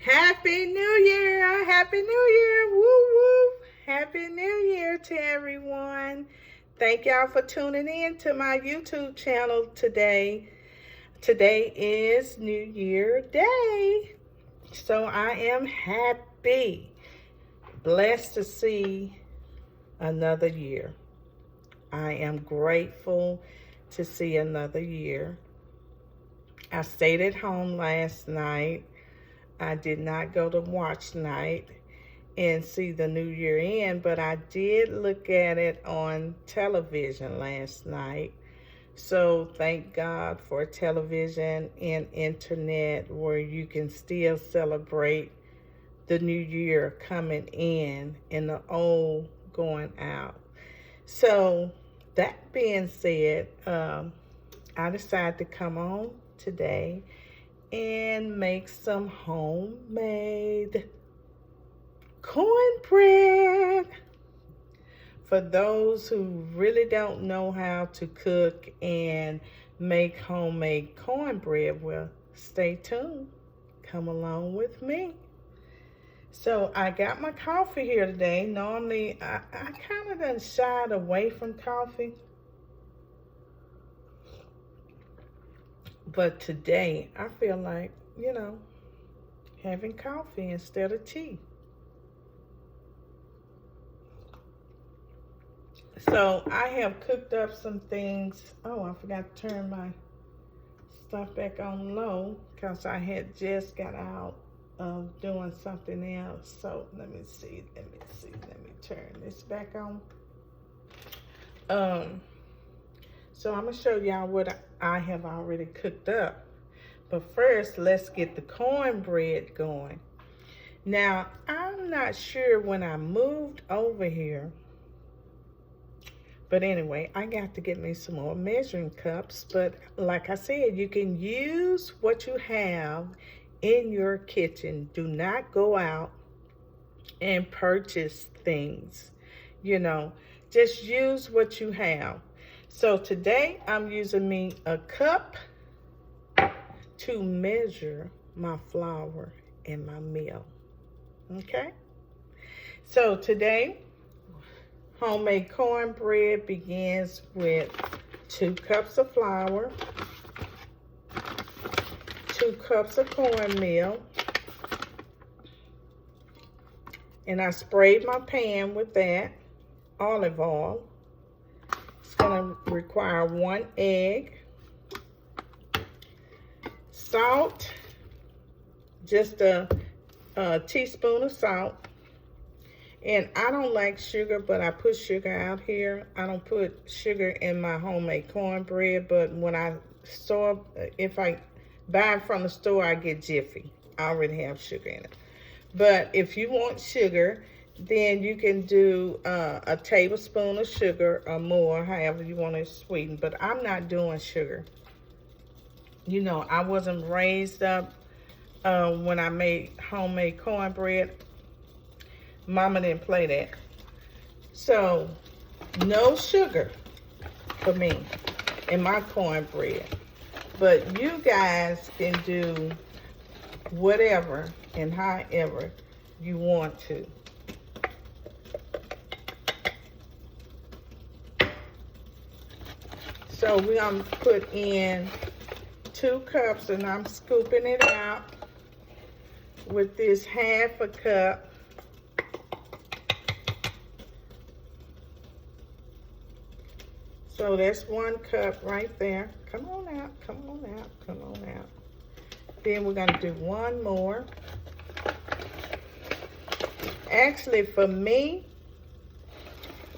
Happy New Year! Happy New Year! Woo woo! Happy New Year to everyone. Thank y'all for tuning in to my YouTube channel today. Today is New Year Day. So I am happy, blessed to see another year. I am grateful to see another year. I stayed at home last night. I did not go to watch night and see the New Year end, but I did look at it on television last night. So thank God for television and internet where you can still celebrate the new year coming in and the old going out. So that being said, I decided to come on today and make some homemade cornbread. For those who really don't know how to cook and make homemade cornbread, well, stay tuned. Come along with me. So I got my coffee here today. Normally, I kind of done shied away from coffee. But today, I feel like, having coffee instead of tea. So I have cooked up some things. Oh, I forgot to turn my stuff back on low because I had just got out of doing something else. So let me see. Let me turn this back on. So I'm going to show y'all what I have already cooked up. But first, let's get the cornbread going. Now, I'm not sure when I moved over here. But anyway, I got to get me some more measuring cups. But like I said, you can use what you have in your kitchen. Do not go out and purchase things. Just use what you have. So today I'm using me a cup to measure my flour and my meal. Okay? So today, homemade cornbread begins with 2 cups of flour, 2 cups of cornmeal, and I sprayed my pan with that olive oil. It's going to require 1 egg, salt, just a teaspoon of salt. And I don't like sugar, but I put sugar out here. I don't put sugar in my homemade cornbread, but when if I buy it from the store, I get Jiffy. I already have sugar in it. But if you want sugar, then you can do a tablespoon of sugar or more, however you want it sweetened. But I'm not doing sugar. I wasn't raised up when I made homemade cornbread. Mama didn't play that. So, no sugar for me in my cornbread. But you guys can do whatever and however you want to. So we're going to put in 2 cups, and I'm scooping it out with this 1/2 cup. So that's 1 cup right there. Come on out, come on out, come on out. Then we're gonna do 1 more. Actually, for me,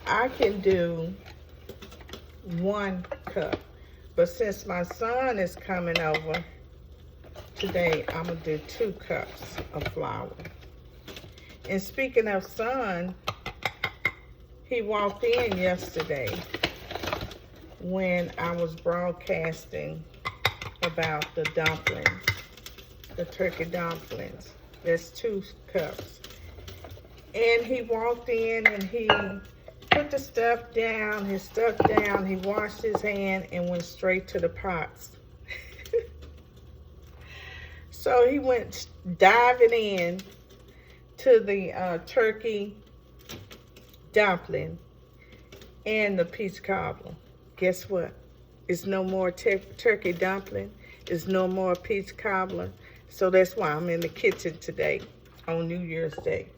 I can do 1 cup. But since my son is coming over today, I'm gonna do 2 cups of flour. And speaking of son, he walked in yesterday when I was broadcasting about the dumplings, the turkey dumplings. There's 2 cups. And he walked in and he put the stuff down, his stuff down, he washed his hand and went straight to the pots. So he went diving in to the turkey dumpling and the peach cobbler. Guess what? It's no more turkey dumpling. It's no more peach cobbler. So that's why I'm in the kitchen today on New Year's Day.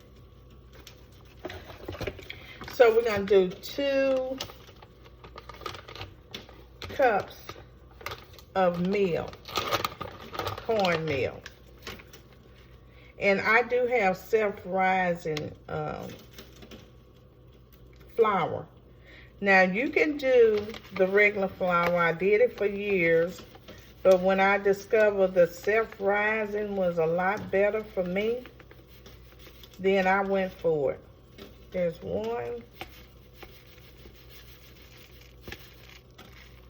So we're going to do 2 cups of meal, cornmeal. And I do have self-rising flour. Now you can do the regular flour. I did it for years, but when I discovered the self-rising was a lot better for me, then I went for it. There's 1.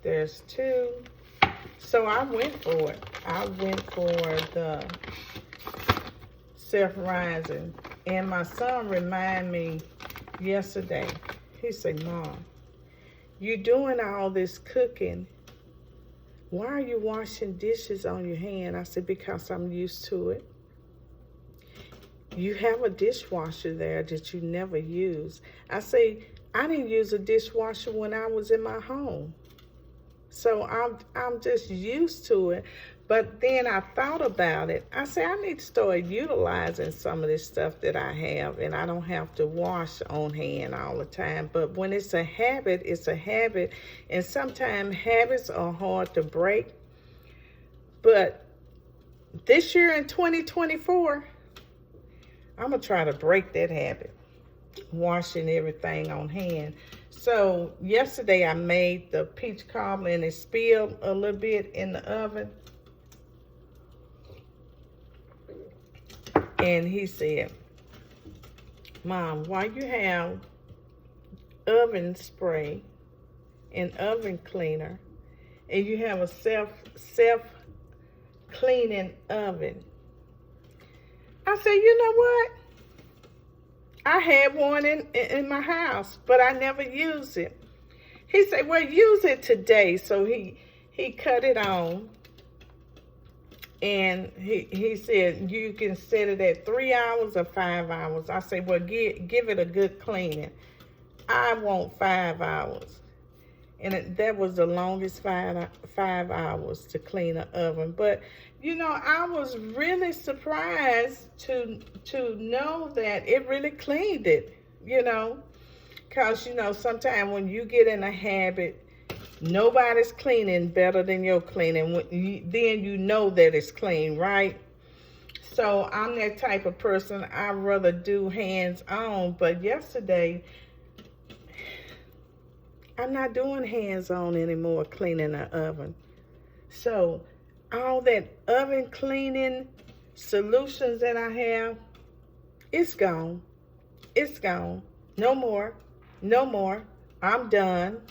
There's 2. So I went for it. I went for the self-rising. And my son reminded me yesterday. He said, Mom, you're doing all this cooking. Why are you washing dishes on your hand? I said, because I'm used to it. You have a dishwasher there that you never use. I say, I didn't use a dishwasher when I was in my home. So I'm just used to it. But then I thought about it. I said, I need to start utilizing some of this stuff that I have, and I don't have to wash on hand all the time. But when it's a habit, it's a habit. And sometimes habits are hard to break. But this year in 2024, I'm going to try to break that habit, washing everything on hand. So yesterday I made the peach cobbler and it spilled a little bit in the oven. And he said, Mom, why you have oven spray and oven cleaner and you have a self-cleaning oven? I said, you know what? I had one in my house, but I never used it. He said, well, use it today. So he cut it on. And he said, you can set it at 3 hours or 5 hours. I said, well, give it a good cleaning. I want 5 hours. And that was the longest 5 hours to clean an oven. But, you know, I was really surprised to know that it really cleaned it, you know. Because, you know, sometimes when you get in a habit, nobody's cleaning better than your cleaning. Then you know that it's clean, right? So I'm that type of person. I'd rather do hands-on. But yesterday, I'm not doing hands-on anymore, cleaning the oven. So all that oven cleaning solutions that I have, it's gone. It's gone. No more. No more. I'm done.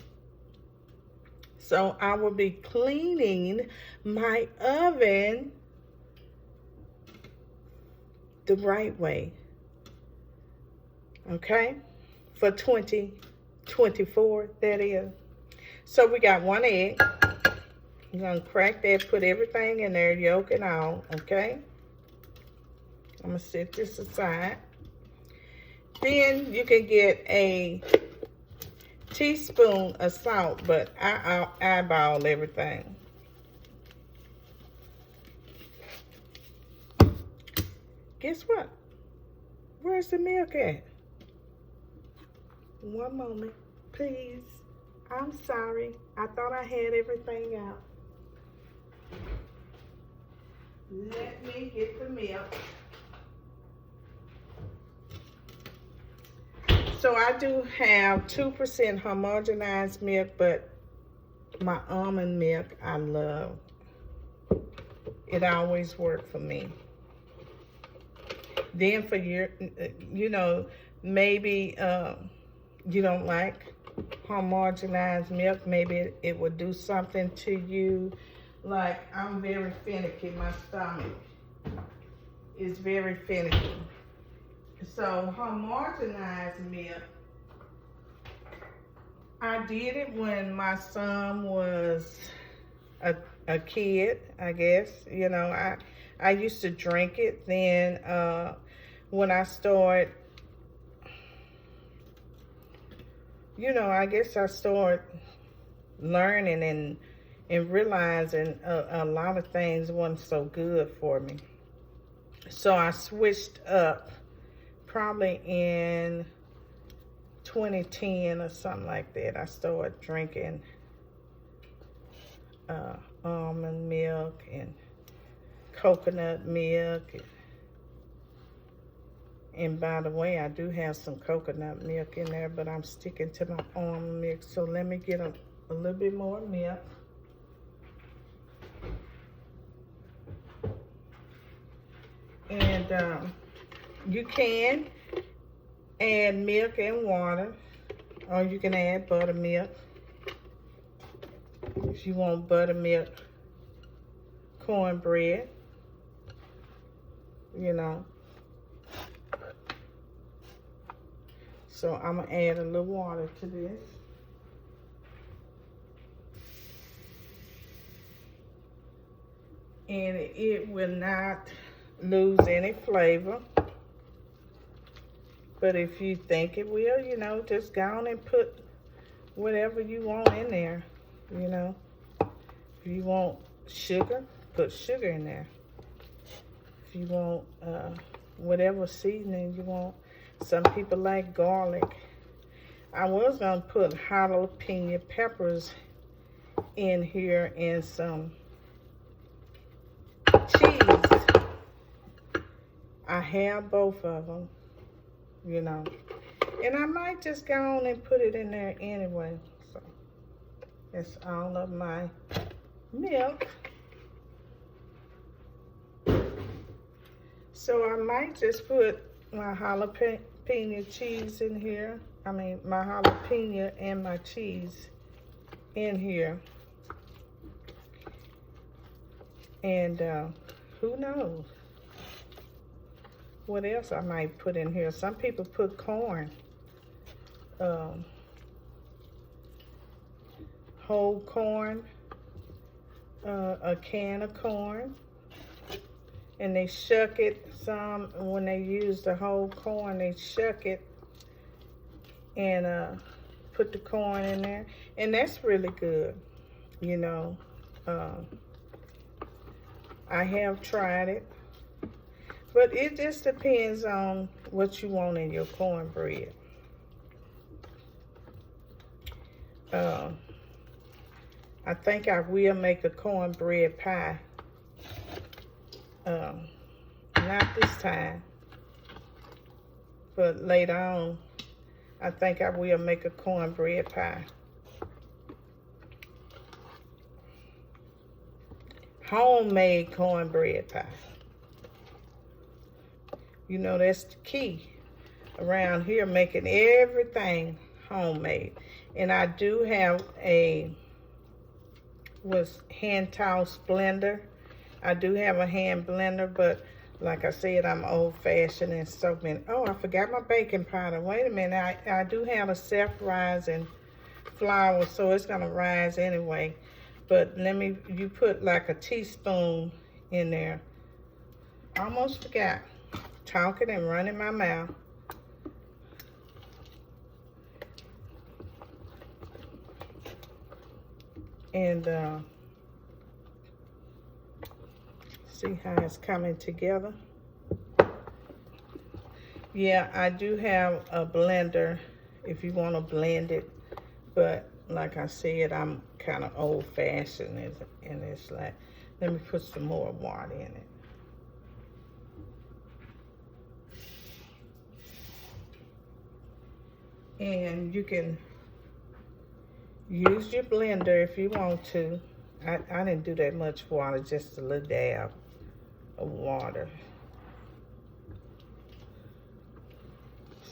So I will be cleaning my oven the right way. Okay? For 2024, that is. So we got 1 egg. I'm going to crack that, put everything in there, yolk and all, okay? I'm going to set this aside. Then you can get a teaspoon of salt, but I eyeball everything. Guess what? Where's the milk at? One moment, please. I'm sorry. I thought I had everything out. Let me get the milk. So I do have 2% homogenized milk, but my almond milk I love. It always worked for me. Then for your, you know, maybe you don't like homogenized milk. Maybe it would do something to you. Like, I'm very finicky. My stomach is very finicky. So homogenized milk, I did it when my son was a kid, I guess. You know, I used to drink it. Then when I started, you know, I guess I started learning and realizing a lot of things wasn't so good for me. So I switched up probably in 2010 or something like that. I started drinking almond milk and coconut milk. And by the way, I do have some coconut milk in there, but I'm sticking to my almond milk. So let me get a little bit more milk. And you can add milk and water, or you can add buttermilk. If you want buttermilk cornbread, you know. So I'm gonna add a little water to this. And it will not lose any flavor. But if you think it will, you know, just go on and put whatever you want in there, you know. If you want sugar, put sugar in there. If you want whatever seasoning you want. Some people like garlic. I was gonna put jalapeno peppers in here and some cheese. I have both of them, you know. And I might just go on and put it in there anyway. So it's all of my milk. So I might just put my jalapeno cheese in here. I mean, my jalapeno and my cheese in here. And who knows what else I might put in here. Some people put corn, whole corn, a can of corn, and they shuck it. Some, when they use the whole corn, they shuck it and put the corn in there, and that's really good, you know. I have tried it, but it just depends on what you want in your cornbread. I think I will make a cornbread pie. Not this time, but later on, I think I will make a cornbread pie. Homemade cornbread pie. You know, that's the key around here, making everything homemade. And I do have a hand tossed blender. I do have a hand blender, but like I said, I'm old-fashioned and so many. Oh, I forgot my baking powder. Wait a minute, I do have a self-rising flour, so it's gonna rise anyway. But you put like a teaspoon in there. Almost forgot. Talking and running my mouth. And see how it's coming together. Yeah, I do have a blender if you want to blend it, but like I said, I'm kind of old-fashioned, and it's like, let me put some more water in it. And you can use your blender if you want to. I didn't do that much water, just a little dab of water.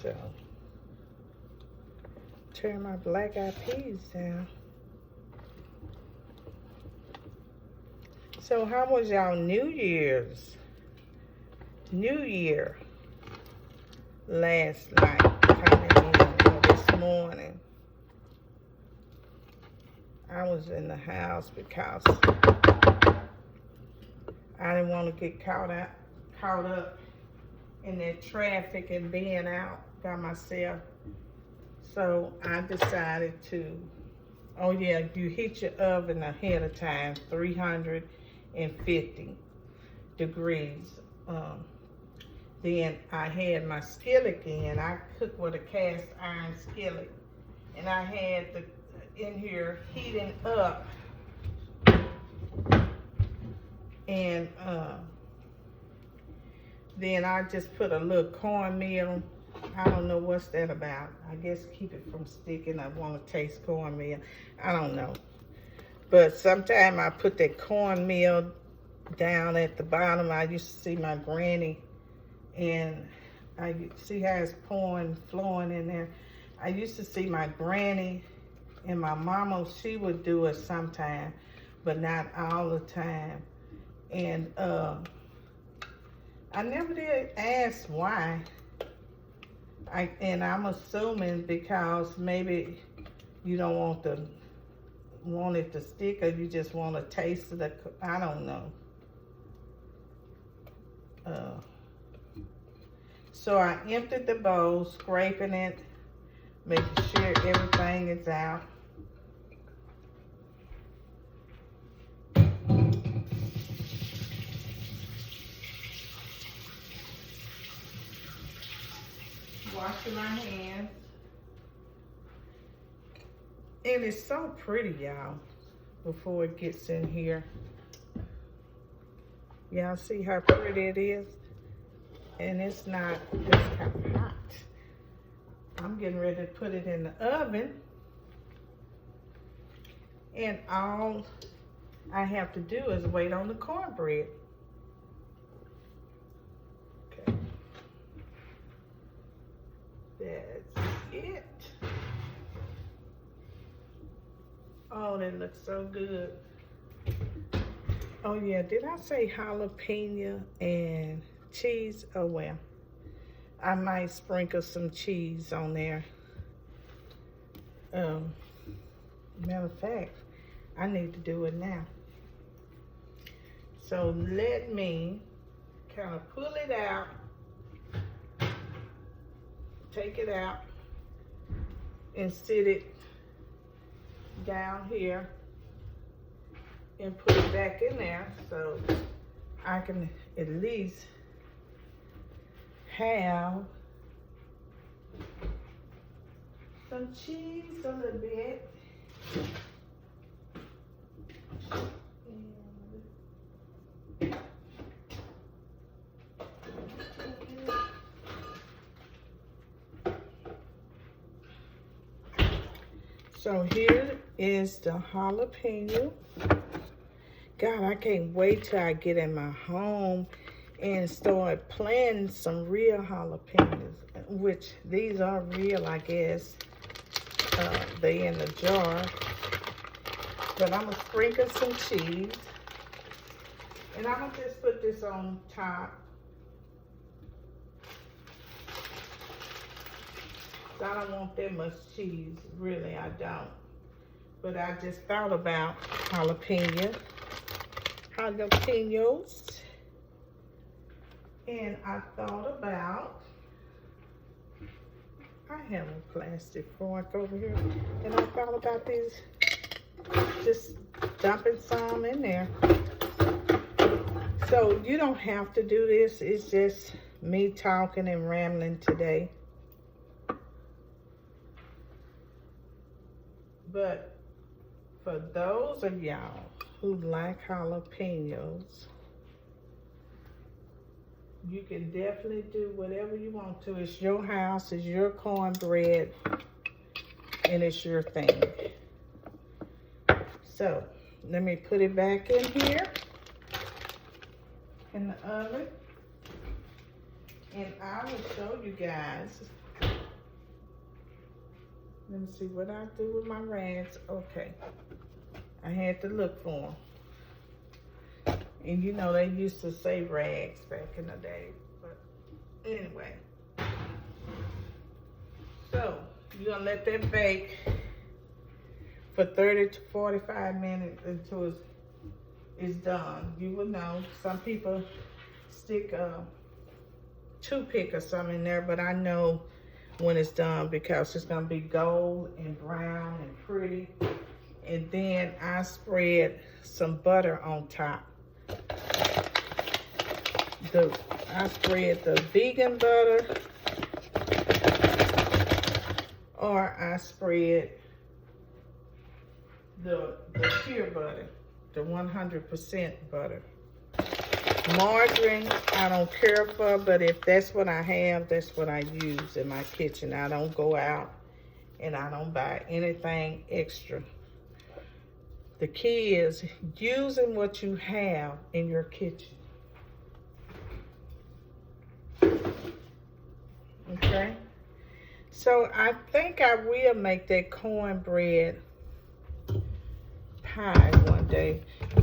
So, turn my black-eyed peas down. So how was y'all New Year last night, coming in, or this morning? I was in the house because I didn't want to get caught up in that traffic and being out by myself. So I decided to, oh yeah, you heat your oven ahead of time, 350 degrees. Then I had my skillet in. I cook with a cast iron skillet. And I had in here heating up. And then I just put a little cornmeal. I don't know what's that about. I guess keep it from sticking. I want to taste cornmeal. I don't know. But sometimes I put that cornmeal down at the bottom. I used to see my granny, and I see how it's flowing in there. I used to see my granny and my mama, she would do it sometime, but not all the time. And I never did ask why. I'm assuming because maybe you don't want it to stick, or you just want to taste it. I don't know. So I emptied the bowl, scraping it, making sure everything is out. Washing my hands. And it's so pretty, y'all, before it gets in here. Y'all see how pretty it is? And it's kind of hot. I'm getting ready to put it in the oven. And all I have to do is wait on the cornbread. Okay. That's it. Oh, that looks so good. Oh yeah, did I say jalapeno and cheese? Oh well, I might sprinkle some cheese on there. Matter of fact, I need to do it now. So let me kind of pull it out, take it out, and sit it down here and put it back in there so I can at least have some cheese a little bit. So here is the jalapeno. God, I can't wait till I get in my home and start planting some real jalapenos, which these are real, I guess. They in the jar. But I'm gonna sprinkle some cheese. And I'm gonna just put this on top. I don't want that much cheese, really, I don't. But I just thought about jalapenos. And I thought about, I have a plastic fork over here. And I thought about these, just dumping some in there. So you don't have to do this. It's just me talking and rambling today. But for those of y'all who like jalapenos, you can definitely do whatever you want to. It's your house, it's your cornbread, and it's your thing. So let me put it back in here in the oven, and I will show you guys. Let me see what I do with my rags. Okay, I had to look for them. And you know, they used to say rags back in the day. But anyway. So, you're going to let that bake for 30 to 45 minutes until it's is done. You will know. Some people stick a toothpick or something in there, but I know when it's done because it's gonna be gold and brown and pretty. And then I spread some butter on top. I spread the vegan butter, or I spread the pure butter, the 100% butter. Margarine, I don't care for, but if that's what I have, that's what I use in my kitchen. I don't go out and I don't buy anything extra. The key is using what you have in your kitchen. Okay? So I think I will make that cornbread pie one day.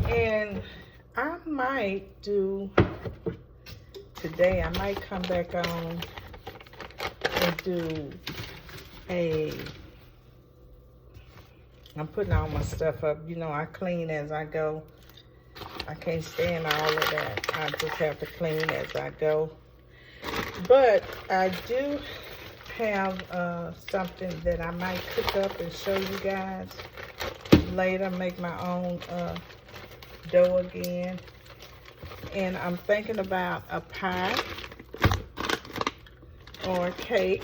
And I might do, today I might come back on and do I'm putting all my stuff up. You know, I clean as I go. I can't stand all of that. I just have to clean as I go. But I do have something that I might cook up and show you guys later. Make my own dough again. And I'm thinking about a pie or a cake.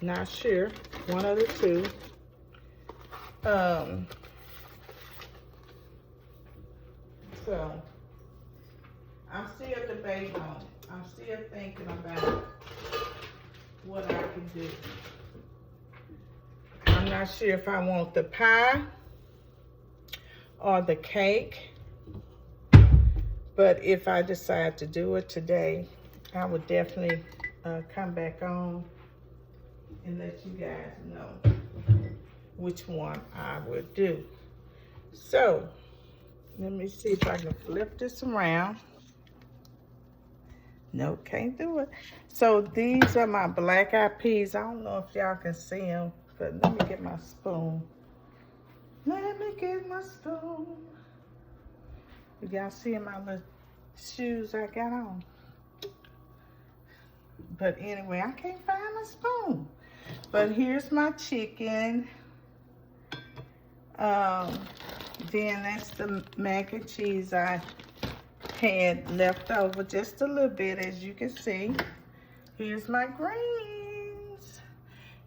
Not sure. One of the two. So I'm still debating on it. I'm still thinking about what I can do. I'm not sure if I want the pie or the cake, but if I decide to do it today, I would definitely come back on and let you guys know which one I would do. So let me see if I can flip this around. No, can't do it. So these are my black-eyed peas. I don't know if y'all can see them, but let me get my spoon. Let me get my spoon. Y'all see my little shoes I got on? But anyway, I can't find my spoon. But here's my chicken. Then that's the mac and cheese I had left over, just a little bit, as you can see. Here's my greens.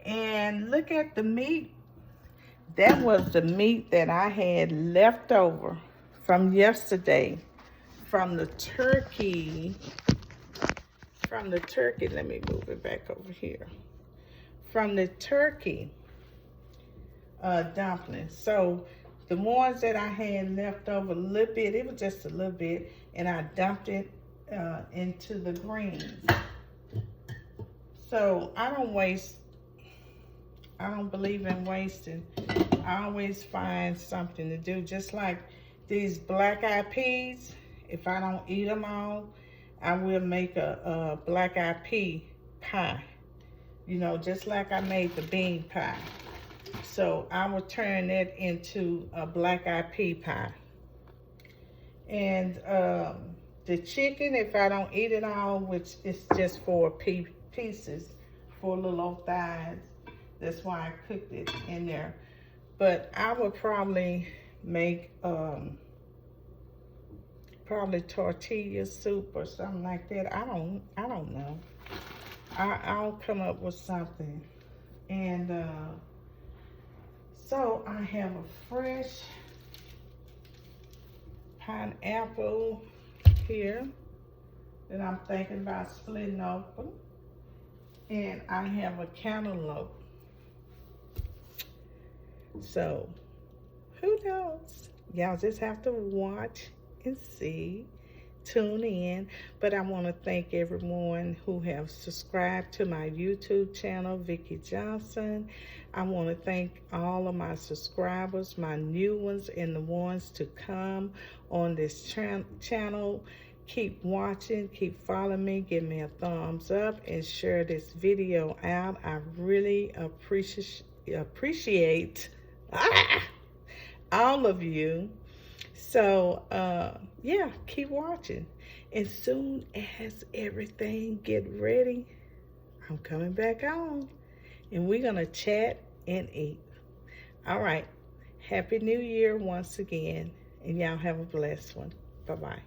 And look at the meat. That was the meat that I had left over from yesterday, from the turkey. Let me move it back over here. From the turkey dumplings. So the ones that I had left over a little bit, it was just a little bit, and I dumped it into the greens. So I don't waste. I don't believe in wasting. I always find something to do. Just like these black-eyed peas, if I don't eat them all, I will make a black-eyed pea pie. You know, just like I made the bean pie. So I will turn that into a black-eyed pea pie. And the chicken, if I don't eat it all, which is just 4 pieces, 4 little old thighs, that's why I cooked it in there. But I would probably make probably tortilla soup or something like that. I don't know. I'll come up with something. And so I have a fresh pineapple here that I'm thinking about splitting open. And I have a cantaloupe. So, who knows? Y'all just have to watch and see, tune in. But I want to thank everyone who have subscribed to my YouTube channel, Vicki Johnson. I want to thank all of my subscribers, my new ones and the ones to come on this channel. Keep watching, keep following me, give me a thumbs up, and share this video out. I really appreciate all of you. So, yeah, keep watching. And soon as everything get ready, I'm coming back on. And we're going to chat and eat. All right. Happy New Year once again. And y'all have a blessed one. Bye-bye.